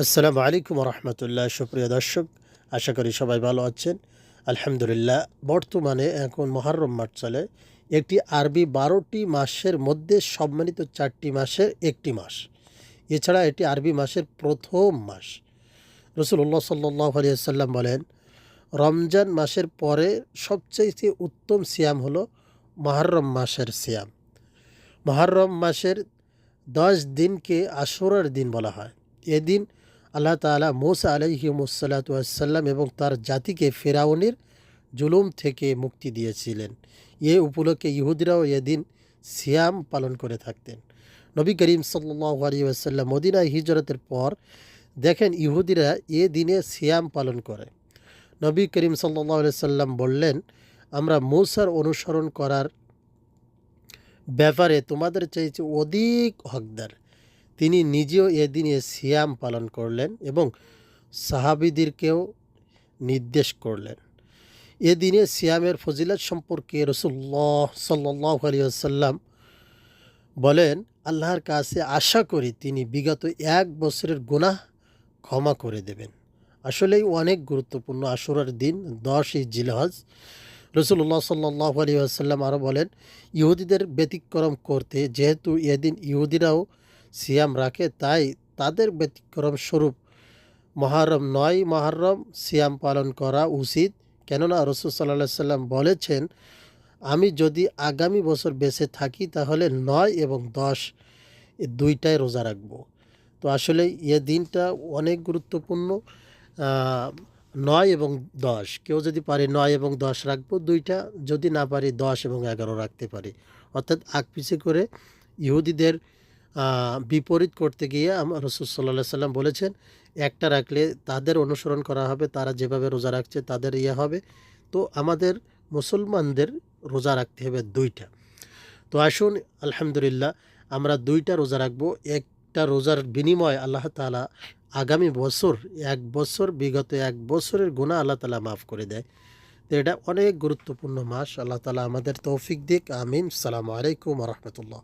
আসসালামু আলাইকুম রহমতুল্লাহ। সুপ্রিয় দর্শক, আশা করি সবাই ভালো আছেন। আলহামদুলিল্লাহ। বর্তমানে এখন মহররম মাস চলে, একটি আরবি 12টি মাসের মধ্যে সম্মানিত 4টি মাসের একটি মাস। এছাড়া এটি আরবি মাসের প্রথম মাস। রাসূলুল্লাহ সাল্লাল্লাহু আলাইহি ওয়াসাল্লাম বলেন, রমজান মাসের পরে সবচাইতে উত্তম সিয়াম হলো মহররম মাসের সিয়াম। মহররম মাসের 10 দিনকে আশুরার দিন বলা হয়। এদিন আল্লাহ তাআলা মূসা আলাইহিমুসসালাতু ওয়াসসালাম এবং তার জাতিকে ফিরআউনের জুলুম থেকে মুক্তি দিয়েছিলেন। এ উপলক্ষে ইহুদিরাও এদিন সিয়াম পালন করে থাকতেন। নবী করিম সাল্লাল্লাহু আলাইহি ওয়াসাল্লাম মদিনায় হিজরতের পর দেখেন ইহুদিরা এ দিনে সিয়াম পালন করে। নবী করিম সাল্লাল্লাহু আলাইহি সাল্লাম বললেন, আমরা মূসার অনুসরণ করার ব্যাপারে তোমাদের চাইতে অধিক হকদার। তিনি নিজেও এদিনে সিয়াম পালন করলেন এবং সাহাবীদেরকেও নির্দেশ করলেন। এদিনে সিয়ামের ফজিলত সম্পর্কে রাসূলুল্লাহ সাল্লাল্লাহু আলাইহি ওয়াসাল্লাম বলেন, আল্লাহর কাছে আশা করি তিনি বিগত 1 বছরের গুনাহ ক্ষমা করে দেবেন। আসলেই অনেক গুরুত্বপূর্ণ আশুরার দিন 10ই জিলহজ। রাসূলুল্লাহ সাল্লাল্লাহু আলাইহি ওয়াসাল্লাম আরও বলেন, ইহুদিদের ব্যতিক্রম করতে যেহেতু এদিন ইহুদিরাও সিয়াম রাখে, তাই তাদের ব্যতিক্রম স্বরূপ মহরম 9 মহরম সিয়াম পালন করা উচিত। কেননা রাসূল সাল্লাল্লাহু আলাইহি ওয়াসাল্লাম বলেছেন, আমি যদি আগামী বছর বেঁচে থাকি তাহলে 9 এবং 10 এই দুইটাই রোজা রাখব। তো আসলে এ দিনটা অনেক গুরুত্বপূর্ণ। আ 9 এবং 10 কেউ যদি পারে 9 এবং 10 রাখবো, দুইটা যদি না পারি 10 এবং 11 রাখতে পারি। অর্থাৎ আগ-পিছে করে ইহুদিদের বিপরীত করতে গিয়ে রাসূল সাল্লাল্লাহু আলাইহি ওয়াসাল্লাম বলেছেন, একটা রাখলে তাদের অনুসরণ করা হবে, তারা যেভাবে রোজা রাখছে তাদের হবে। তো আমাদের মুসলমানদের রোজা রাখতে হবে 2টা। তো আসুন আলহামদুলিল্লাহ আমরা 2টা রোজা রাখবো। একটা রোজার বিনিময়ে আল্লাহ তাআলা আগামী বছর 1 বছর বিগত 1 বছরের গুনাহ আল্লাহ তাআলা মাফ করে দেয়। তো এটা অনেক গুরুত্বপূর্ণ মাস। আল্লাহ তাআলা আমাদের তৌফিক দিক। আমিন। আসসালামু আলাইকুম ওয়া রাহমাতুল্লাহ।